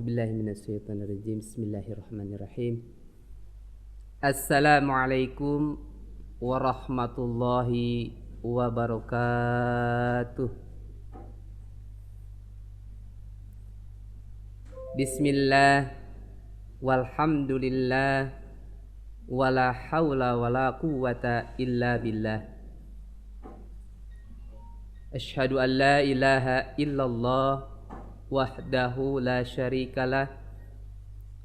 A'udzubillahiminasyaitonirrajim. Bismillahirrahmanirrahim. Assalamualaikum warahmatullahi wabarakatuh. Bismillah walhamdulillah wala haula wala quwwata illa billah. Asyhadu an la ilaha illallah wahdahu la syarikalah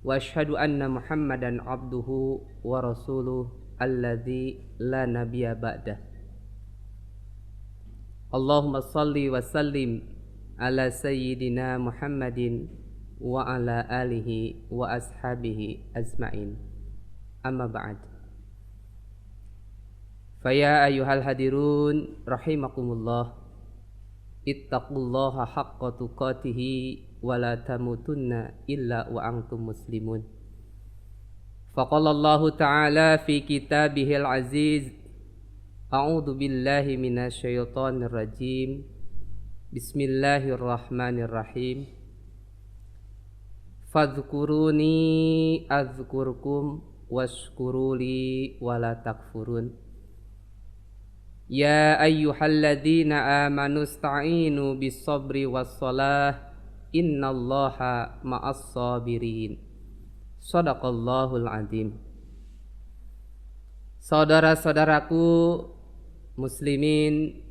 wa asyhadu anna Muhammadan abduhu wa rasuluh alladzi la nabiyya ba'dah. Allahumma salli wa sallim ala sayyidina Muhammadin wa ala alihi wa ashabihi ajma'in. Amma ba'd. Faya ayyuhal hadirun rahimakumullah, ittaqullaha haqqa tuqatihi wa la tamutunna illa wa antum muslimun. Faqala Allahu ta'ala fi kitabihil aziz, a'udzu billahi minasyaitonir rajim. Bismillahirrahmanirrahim. Fadhkuruni azkurkum washkuruli wa la takfurun. Ya ayyuhalladzina amanu ista'inu bis-sabri was-salah innallaha ma'as sabirin. Shadaqallahul azim. Saudara-saudaraku muslimin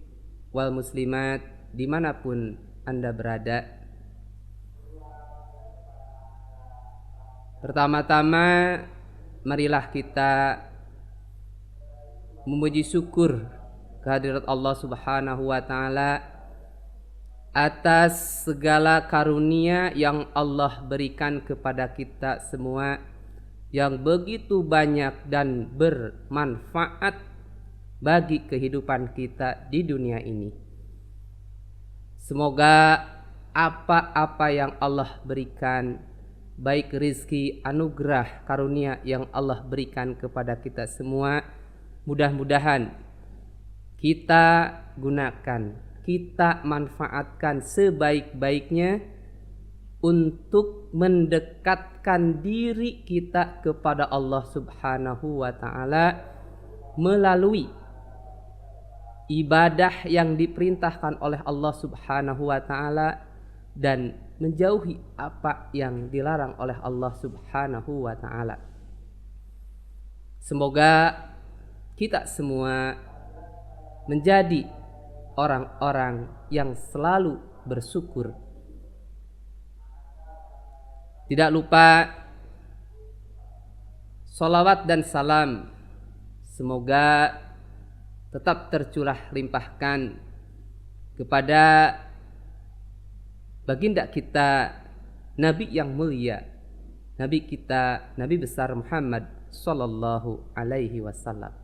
wal muslimat dimanapun Anda berada, pertama-tama marilah kita memuji syukur kehadirat Allah Subhanahu wa ta'ala atas segala karunia yang Allah berikan kepada kita semua, yang begitu banyak dan bermanfaat bagi kehidupan kita di dunia ini. Semoga apa-apa yang Allah berikan, baik rizki, anugerah, karunia yang Allah berikan kepada kita semua, mudah-mudahan kita gunakan, kita manfaatkan sebaik-baiknya untuk mendekatkan diri kita kepada Allah Subhanahu wa ta'ala melalui ibadah yang diperintahkan oleh Allah Subhanahu wa ta'ala dan menjauhi apa yang dilarang oleh Allah Subhanahu wa ta'ala. Semoga kita semua menjadi orang-orang yang selalu bersyukur. Tidak lupa sholawat dan salam semoga tetap tercurah limpahkan kepada baginda kita, Nabi yang mulia, Nabi kita, Nabi besar Muhammad sallallahu alaihi wasallam,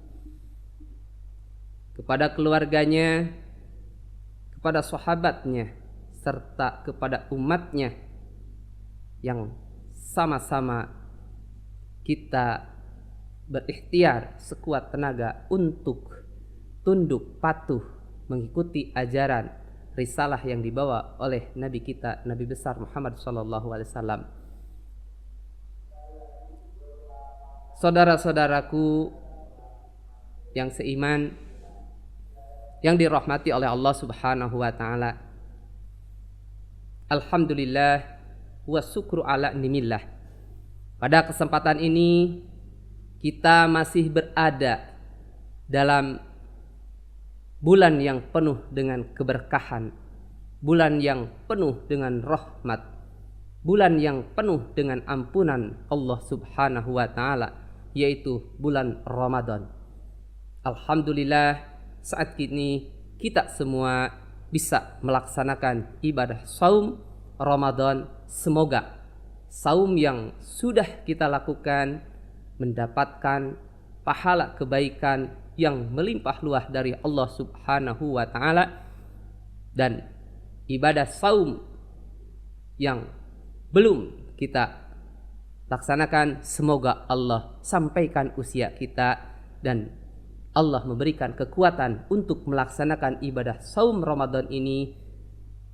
kepada keluarganya, kepada sahabatnya, serta kepada umatnya yang sama-sama kita berikhtiar sekuat tenaga untuk tunduk patuh mengikuti ajaran risalah yang dibawa oleh Nabi kita, Nabi besar Muhammad sallallahu alaihi wasallam. Saudara-saudaraku yang seiman, yang dirahmati oleh Allah Subhanahu wa ta'ala, alhamdulillah wa syukru ala nimillah. Pada kesempatan ini kita masih berada dalam bulan yang penuh dengan keberkahan, bulan yang penuh dengan rahmat, bulan yang penuh dengan ampunan Allah Subhanahu wa ta'ala, yaitu bulan Ramadan. Alhamdulillah, saat ini kita semua bisa melaksanakan ibadah saum Ramadan. Semoga saum yang sudah kita lakukan mendapatkan pahala kebaikan yang melimpah luah dari Allah Subhanahu wa ta'ala, dan ibadah saum yang belum kita laksanakan, semoga Allah sampaikan usia kita dan Allah memberikan kekuatan untuk melaksanakan ibadah saum Ramadan ini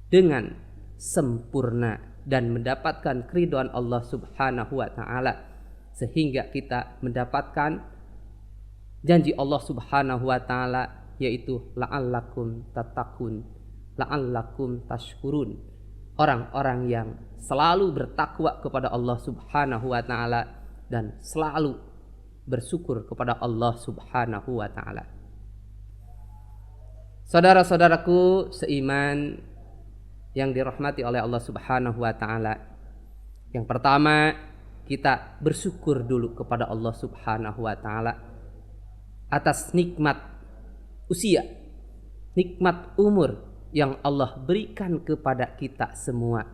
dengan sempurna, dan mendapatkan keridhaan Allah Subhanahu wa taala, sehingga kita mendapatkan janji Allah Subhanahu wa taala, yaitu la'allakum tattaqun, la'allakum tashkurun. Orang-orang yang selalu bertakwa kepada Allah Subhanahu wa taala dan selalu bersyukur kepada Allah Subhanahu wa taala. Saudara-saudaraku seiman yang dirahmati oleh Allah Subhanahu wa taala, yang pertama, kita bersyukur dulu kepada Allah Subhanahu wa taala atas nikmat usia, nikmat umur yang Allah berikan kepada kita semua,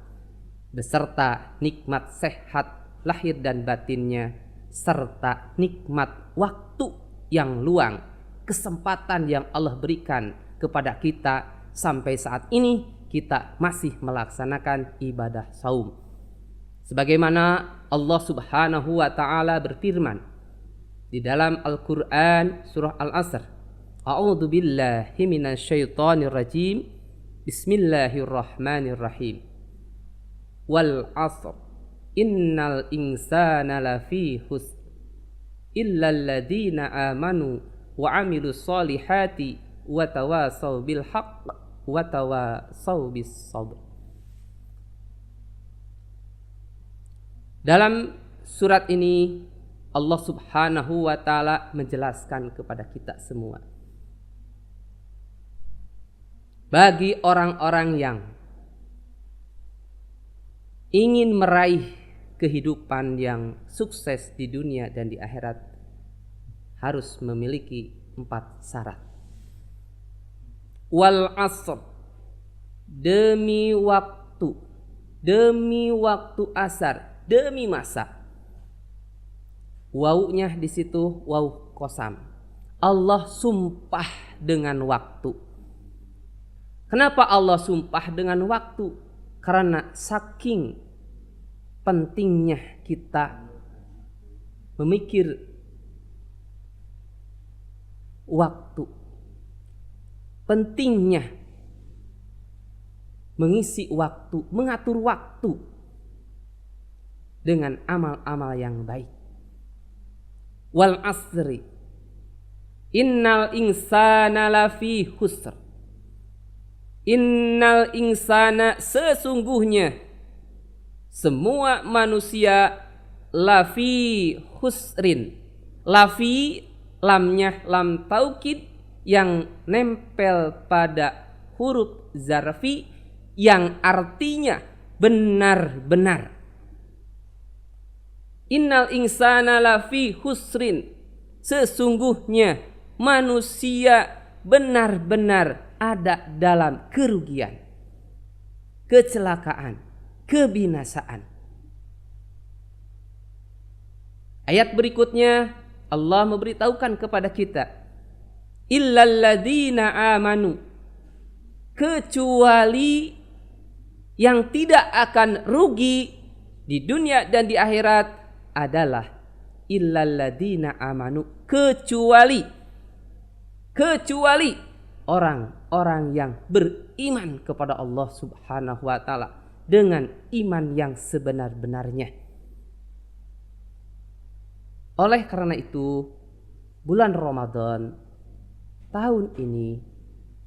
beserta nikmat sehat lahir dan batinnya, serta nikmat waktu yang luang, kesempatan yang Allah berikan kepada kita sampai saat ini kita masih melaksanakan ibadah saum. Sebagaimana Allah Subhanahu wa taala berfirman di dalam Al-Qur'an surah Al-Asr, A'udzu billahi minasyaitonir rajim. Bismillahirrahmanirrahim. Wal 'asr innal insana lafi khusr illal ladzina amanu wa 'amilus solihati wa tawasaw bil haqq wa tawasaw bis sabr. Dalam surat ini Allah Subhanahu wa taala menjelaskan kepada kita semua, bagi orang-orang yang ingin meraih kehidupan yang sukses di dunia dan di akhirat, harus memiliki 4 syarat. Wal 'asr, demi waktu asar, demi masa. Wawunya di situ waw qasam. Allah sumpah dengan waktu. Kenapa Allah sumpah dengan waktu? Karena saking pentingnya kita memikir waktu, pentingnya mengisi waktu, mengatur waktu dengan amal-amal yang baik. Wal asri innal insana lafi khusr. Innal insana, sesungguhnya semua manusia, lafi khusrin. Lafi, lamnya lam taukid yang nempel pada huruf zarfi yang artinya benar-benar. Innal insana lafi khusrin, sesungguhnya manusia benar-benar ada dalam kerugian, kecelakaan, kebinasaan. Ayat berikutnya Allah memberitahukan kepada kita, illal ladzina amanu, kecuali yang tidak akan rugi di dunia dan di akhirat adalah illal ladzina amanu, kecuali orang-orang yang beriman kepada Allah Subhanahu wa taala dengan iman yang sebenar-benarnya. Oleh karena itu, bulan Ramadan tahun ini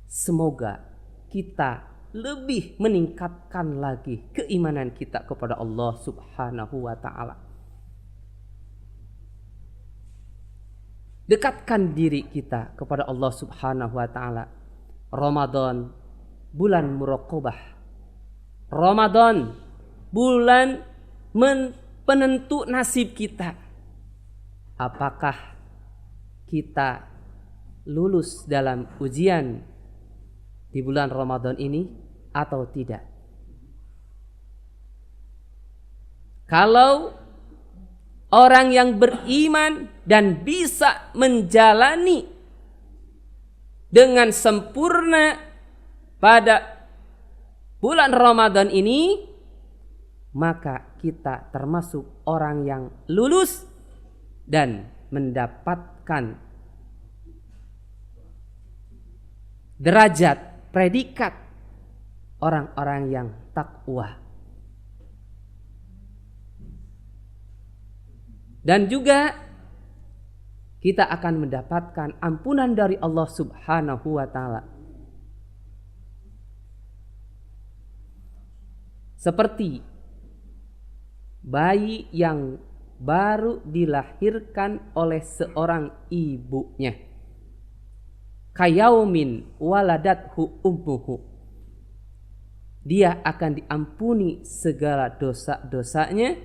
semoga kita lebih meningkatkan lagi keimanan kita kepada Allah Subhanahu wa taala. Dekatkan diri kita kepada Allah Subhanahu wa taala. Ramadan bulan muraqabah. Ramadan bulan penentu nasib kita. Apakah kita lulus dalam ujian di bulan Ramadan ini atau tidak? Kalau orang yang beriman dan bisa menjalani dengan sempurna pada bulan Ramadan ini, maka kita termasuk orang yang lulus dan mendapatkan derajat predikat orang-orang yang takwa. Dan juga kita akan mendapatkan ampunan dari Allah Subhanahu wa taala. Seperti bayi yang baru dilahirkan oleh seorang ibunya. Kayaumin waladathu ummuhu. Dia akan diampuni segala dosa-dosanya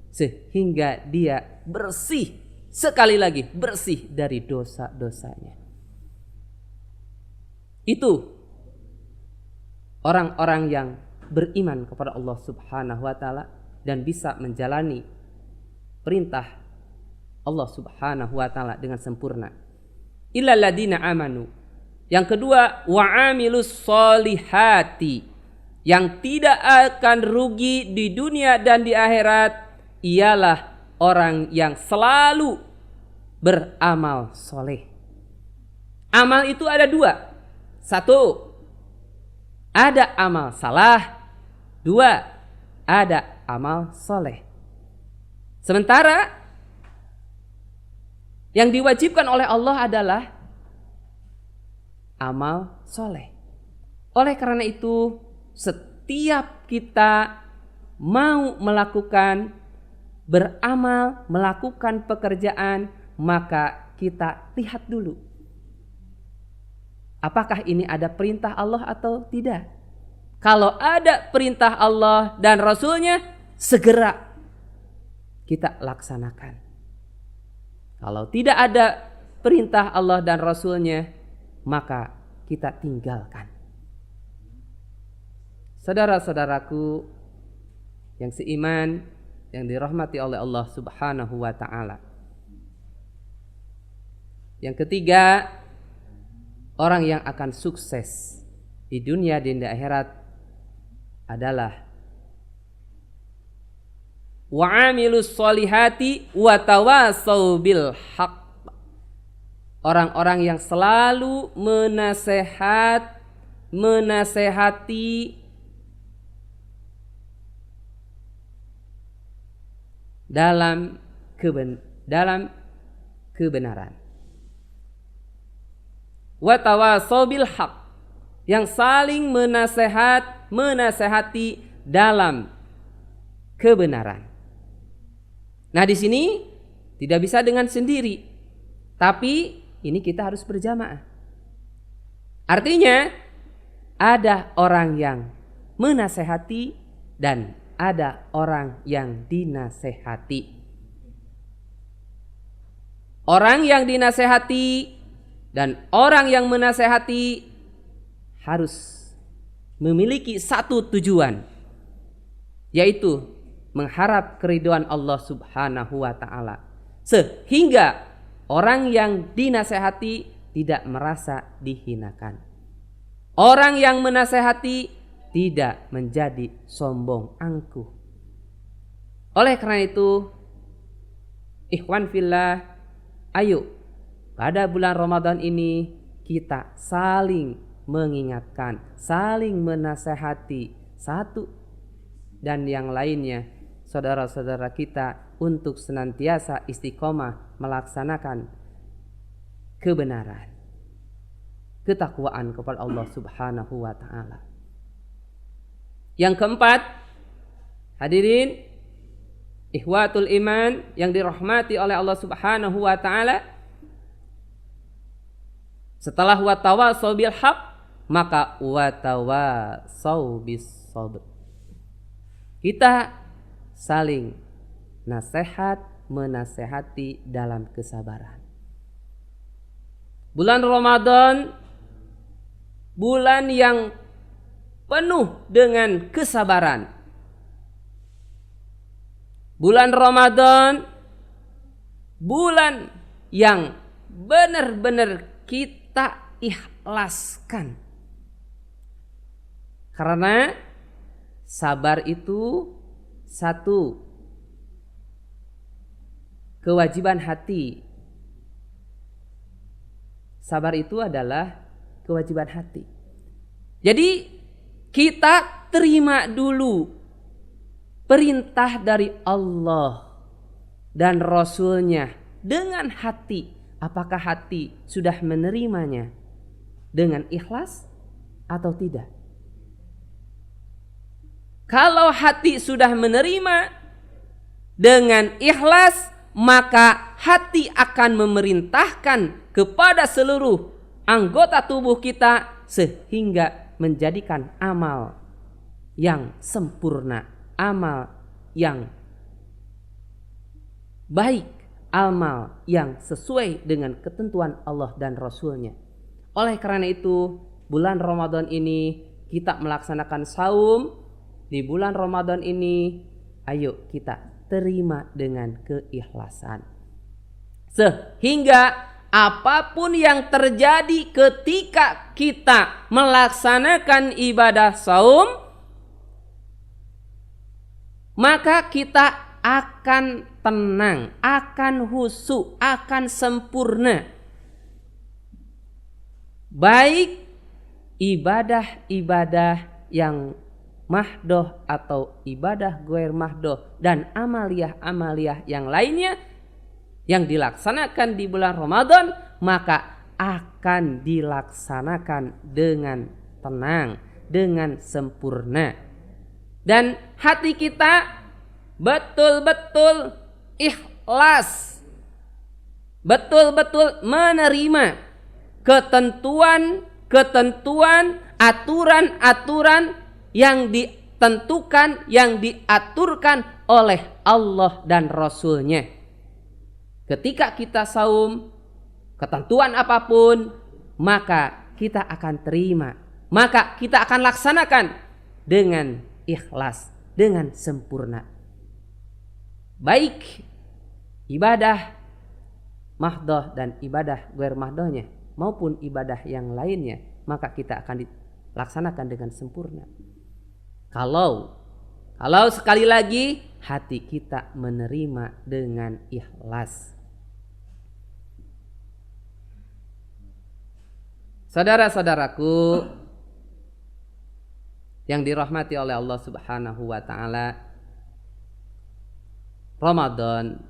sehingga dia bersih, sekali lagi bersih dari dosa-dosanya. Itu orang-orang yang beriman kepada Allah Subhanahu wa taala dan bisa menjalani perintah Allah Subhanahu wa taala dengan sempurna. Illal ladina amanu. Yang kedua, wa amilus solihati. Yang tidak akan rugi di dunia dan di akhirat ialah orang yang selalu beramal soleh. Amal itu ada dua. Satu, ada amal salah. Dua, ada amal soleh. Sementara yang diwajibkan oleh Allah adalah amal soleh. Oleh karena itu, setiap kita mau melakukan, beramal, melakukan pekerjaan, maka kita lihat dulu. Apakah ini ada perintah Allah atau tidak? Kalau ada perintah Allah dan Rasulnya, segera kita laksanakan. Kalau tidak ada perintah Allah dan Rasulnya, maka kita tinggalkan. Saudara-saudaraku yang seiman, yang dirahmati oleh Allah Subhanahu wa ta'ala. Yang ketiga, orang yang akan sukses di dunia dan di akhirat adalah wa'amilus solihati wa tawasau bil haq. Orang-orang yang selalu menasehati dalam kebenaran. Wa tawasau bil haq, yang saling menasehati dalam kebenaran. Nah, di sini tidak bisa dengan sendiri, tapi ini kita harus berjamaah. Artinya ada orang yang menasehati dan ada orang yang dinasehati. Orang yang dinasehati dan orang yang menasehati harus memiliki satu tujuan, yaitu mengharap keridhaan Allah Subhanahu wa ta'ala, sehingga orang yang dinasehati tidak merasa dihinakan. Orang yang menasehati tidak menjadi sombong angkuh. Oleh karena itu, ikhwan fillah, ayo pada bulan Ramadan ini kita saling mengingatkan, saling menasehati satu dan yang lainnya, saudara-saudara kita, untuk senantiasa istiqomah melaksanakan kebenaran, ketakwaan kepada Allah Subhanahu wa ta'ala. Yang keempat, hadirin ikhwatul iman yang dirahmati oleh Allah Subhanahu wa ta'ala, setelah wa tawasau bil haq, maka wa tawasau bis sabr. Kita saling nasihat, menasehati dalam kesabaran. Bulan Ramadan, bulan yang penuh dengan kesabaran. Bulan Ramadan, bulan yang benar-benar kita ikhlaskan. Karena sabar itu satu kewajiban hati. Sabar itu adalah kewajiban hati. Jadi kita terima dulu perintah dari Allah. dan Rasulnya dengan hati. Apakah hati sudah menerimanya dengan ikhlas atau tidak? Kalau hati sudah menerima dengan ikhlas, maka hati akan memerintahkan kepada seluruh anggota tubuh kita sehingga menjadikan amal yang sempurna, amal yang baik, amal yang sesuai dengan ketentuan Allah dan Rasulnya. Oleh karena itu, bulan Ramadan ini kita melaksanakan saum. Di bulan Ramadan ini, ayo kita terima dengan keikhlasan. Sehingga apapun yang terjadi ketika kita melaksanakan ibadah saum, maka kita akan tenang, akan khusyuk, akan sempurna. Baik ibadah-ibadah yang mahdoh atau ibadah ghair mahdoh dan amaliyah-amaliyah yang lainnya yang dilaksanakan di bulan Ramadan, maka akan dilaksanakan dengan tenang, dengan sempurna. Dan hati kita betul-betul ikhlas, betul-betul menerima ketentuan, aturan-aturan yang ditentukan, yang diaturkan oleh Allah dan Rasulnya. Ketika kita saum, ketentuan apapun, maka kita akan terima, maka kita akan laksanakan dengan ikhlas, dengan sempurna. Baik ibadah mahdoh dan ibadah ghair mahdohnya maupun ibadah yang lainnya, maka kita akan dilaksanakan dengan sempurna. Kalau sekali lagi hati kita menerima dengan ikhlas. Saudara-saudaraku yang dirahmati oleh Allah Subhanahu wa taala, Ramadan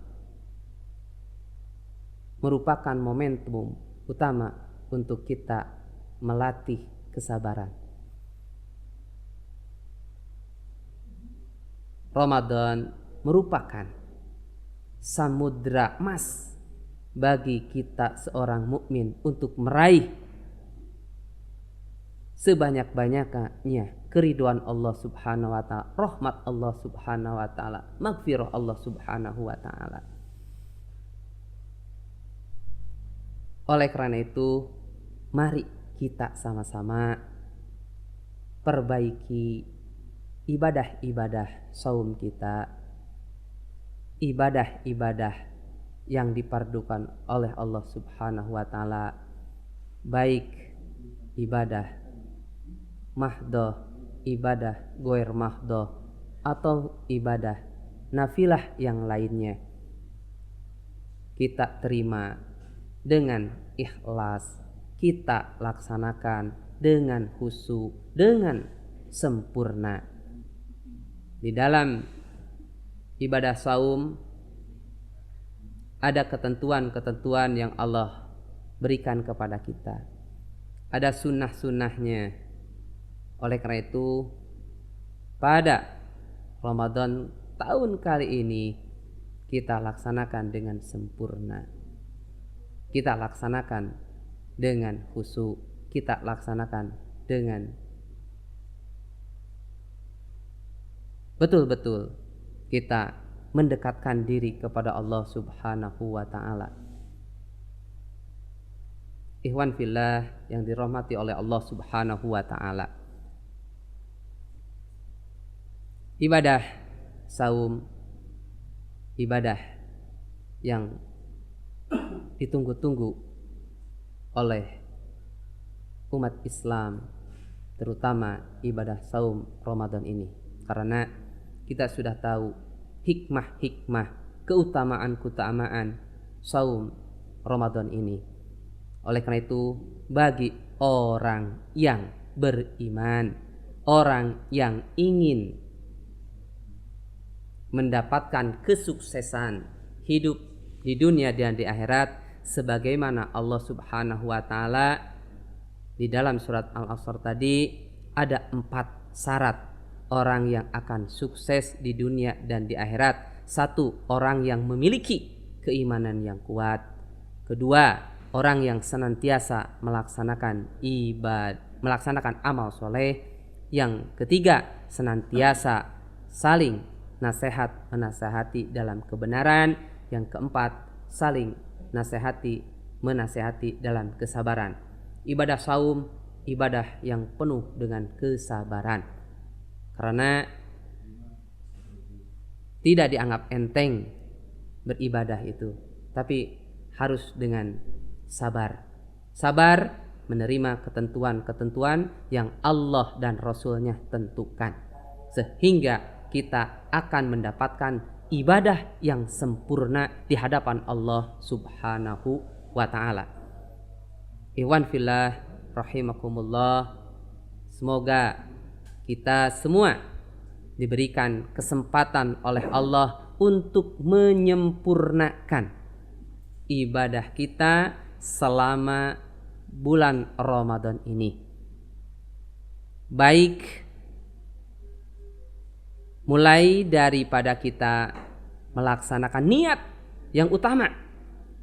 merupakan momentum utama untuk kita melatih kesabaran. Ramadan merupakan samudra emas bagi kita seorang mukmin untuk meraih sebanyak-banyaknya keriduan Allah Subhanahu wa taala, rahmat Allah Subhanahu wa taala, maghfirah Allah Subhanahu wa taala. Oleh karena itu, mari kita sama-sama perbaiki ibadah-ibadah saum kita, ibadah-ibadah yang dipardukan oleh Allah Subhanahu wa taala, baik ibadah mahdoh, ibadah ghair mahdoh, atau ibadah nafilah yang lainnya. Kita terima dengan ikhlas, kita laksanakan dengan khusyuk, dengan sempurna. Di dalam ibadah saum ada ketentuan-ketentuan yang Allah berikan kepada kita. Ada sunnah-sunnahnya. Oleh karena itu, pada Ramadan tahun kali ini kita laksanakan dengan sempurna. Kita laksanakan dengan khusyuk, kita laksanakan dengan betul-betul kita mendekatkan diri kepada Allah Subhanahu wa taala. Ikhwan fillah yang dirahmati oleh Allah Subhanahu wa taala. Ibadah saum, ibadah yang ditunggu-tunggu oleh umat Islam, terutama ibadah saum Ramadan ini. Karena kita sudah tahu hikmah-hikmah, keutamaan-keutamaan saum Ramadan ini. Oleh karena itu, bagi orang yang beriman, orang yang ingin mendapatkan kesuksesan hidup di dunia dan di akhirat sebagaimana Allah Subhanahu wa taala di dalam surat Al-Asr tadi ada 4 syarat orang yang akan sukses di dunia dan di akhirat. 1, orang yang memiliki keimanan yang kuat. 2, orang yang senantiasa melaksanakan amal soleh. Yang 3, senantiasa saling menasehati dalam kebenaran. Yang 4, saling menasehati dalam kesabaran. Ibadah saum, ibadah yang penuh dengan kesabaran. Karena tidak dianggap enteng beribadah itu, tapi harus dengan sabar. Sabar menerima ketentuan-ketentuan yang Allah dan Rasulnya tentukan, sehingga kita akan mendapatkan ibadah yang sempurna di hadapan Allah Subhanahu wa ta'ala. Ikhwan fillah rahimakumullah, semoga kita semua diberikan kesempatan oleh Allah untuk menyempurnakan ibadah kita selama bulan Ramadan ini. Baik mulai daripada kita melaksanakan niat yang utama.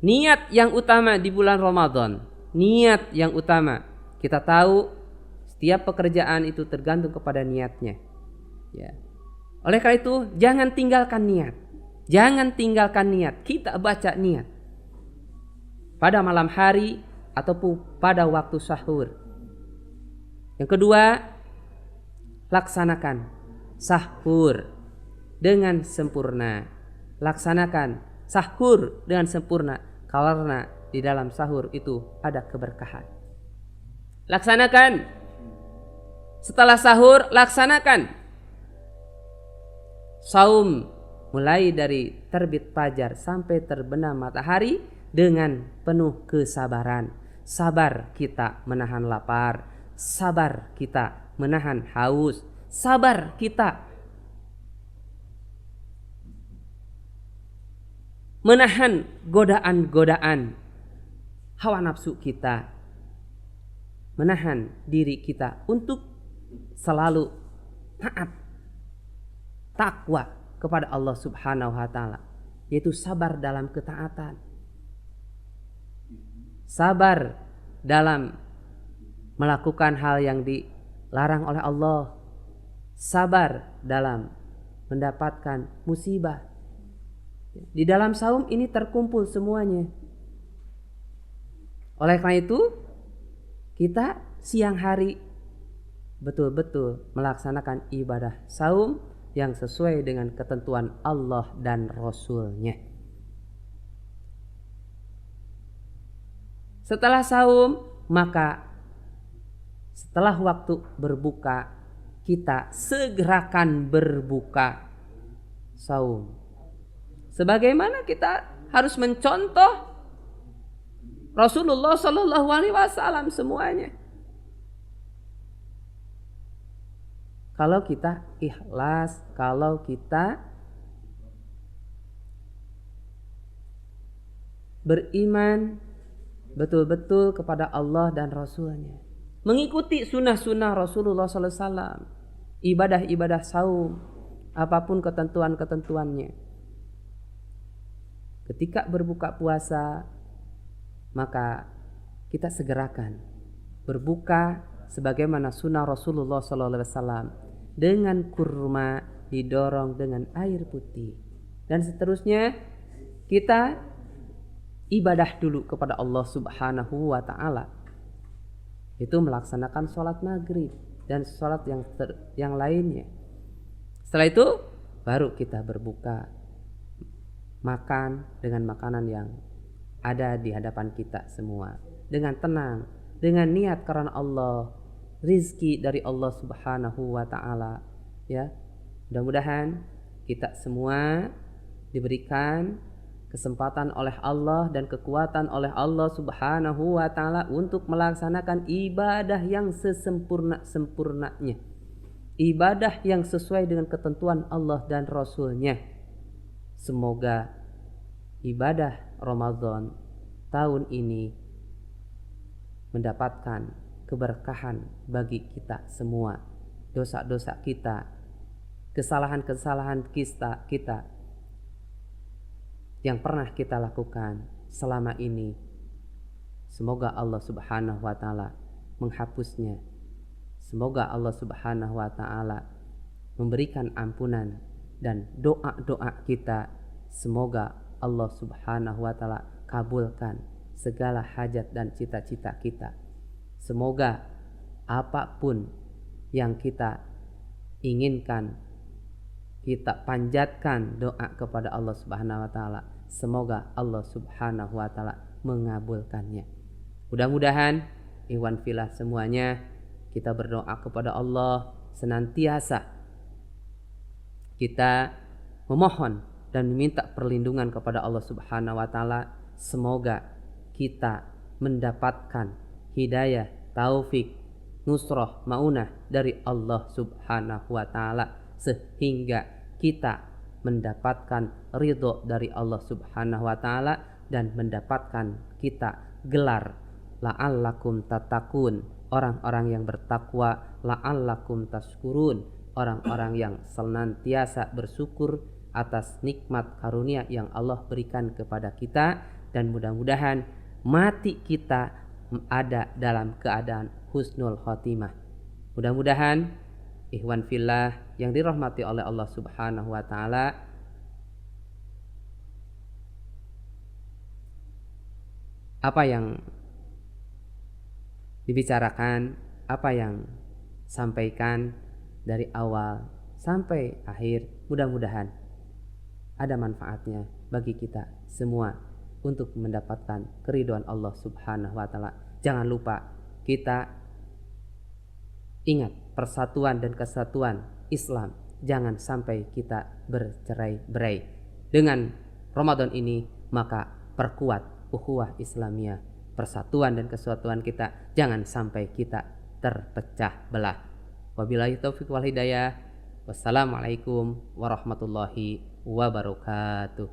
Niat yang utama di bulan Ramadan. Niat yang utama. Kita tahu setiap pekerjaan itu tergantung kepada niatnya. Ya. Oleh karena itu jangan tinggalkan niat. Jangan tinggalkan niat. Kita baca niat pada malam hari ataupun pada waktu sahur. Yang kedua, laksanakan sahur dengan sempurna. Laksanakan sahur dengan sempurna karena di dalam sahur itu ada keberkahan. Laksanakan. Setelah sahur, laksanakan saum mulai dari terbit fajar sampai terbenam matahari dengan penuh kesabaran. Sabar kita menahan lapar, sabar kita menahan haus, sabar kita menahan godaan-godaan hawa nafsu kita, menahan diri kita untuk selalu taat, takwa kepada Allah Subhanahu wa ta'ala, yaitu sabar dalam ketaatan, sabar dalam melakukan hal yang dilarang oleh Allah, sabar dalam mendapatkan musibah. Di dalam saum ini terkumpul semuanya. Oleh karena itu kita siang hari betul-betul melaksanakan ibadah saum yang sesuai dengan ketentuan Allah dan Rasul-Nya. Setelah saum, maka setelah waktu berbuka, kita segerakan berbuka saum. Sebagaimana kita harus mencontoh Rasulullah Sallallahu Alaihi Wasallam semuanya. Kalau kita ikhlas, kalau kita beriman betul-betul kepada Allah dan Rasulnya, mengikuti sunnah-sunnah Rasulullah Sallallahu Alaihi Wasallam, ibadah-ibadah saum, apapun ketentuan-ketentuannya. Ketika berbuka puasa, maka kita segerakan berbuka sebagaimana sunnah Rasulullah Sallallahu Alaihi Wasallam, dengan kurma didorong dengan air putih, dan seterusnya. Kita ibadah dulu kepada Allah Subhanahu wa ta'ala, itu melaksanakan sholat maghrib dan sholat yang lainnya. Setelah itu baru kita berbuka, makan dengan makanan yang ada di hadapan kita semua, dengan tenang, dengan niat karena Allah, rizki dari Allah Subhanahu wa ta'ala. Ya, mudah-mudahan kita semua diberikan kesempatan oleh Allah dan kekuatan oleh Allah Subhanahu wa ta'ala untuk melaksanakan ibadah yang sesempurna-sempurnanya, ibadah yang sesuai dengan ketentuan Allah dan Rasul-Nya. Semoga ibadah Ramadan tahun ini mendapatkan keberkahan bagi kita semua. Dosa-dosa kita, kesalahan-kesalahan kita yang pernah kita lakukan selama ini, semoga Allah Subhanahu wa taala menghapusnya. Semoga Allah Subhanahu wa taala memberikan ampunan, dan doa-doa kita semoga Allah Subhanahu wa taala kabulkan segala hajat dan cita-cita kita. Semoga apapun yang kita inginkan, kita panjatkan doa kepada Allah Subhanahu wa taala, semoga Allah Subhanahu wa taala mengabulkannya. Mudah-mudahan ikhwan fillah semuanya, kita berdoa kepada Allah senantiasa kita memohon dan meminta perlindungan kepada Allah Subhanahu wa taala. Semoga kita mendapatkan hidayah, taufik, nusrah, maunah dari Allah Subhanahu wa taala, sehingga kita mendapatkan ridho dari Allah Subhanahu wa taala dan mendapatkan kita gelar la'allakum tattaqun, orang-orang yang bertakwa, la'allakum tashkurun, orang-orang yang senantiasa bersyukur atas nikmat karunia yang Allah berikan kepada kita. Dan mudah-mudahan mati kita ada dalam keadaan husnul khotimah. Mudah-mudahan ikhwan fillah yang dirahmati oleh Allah Subhanahu wa taala, apa yang dibicarakan, apa yang sampaikan dari awal sampai akhir, mudah-mudahan ada manfaatnya bagi kita semua untuk mendapatkan keridhaan Allah Subhanahu wa taala. Jangan lupa kita ingat persatuan dan kesatuan Islam. Jangan sampai kita bercerai-berai. Dengan Ramadan ini maka perkuat ukhuwah Islamiyah, persatuan dan kesatuan kita. Jangan sampai kita terpecah belah. Wabillahi taufiq wal hidayah. Wassalamualaikum warahmatullahi wabarakatuh.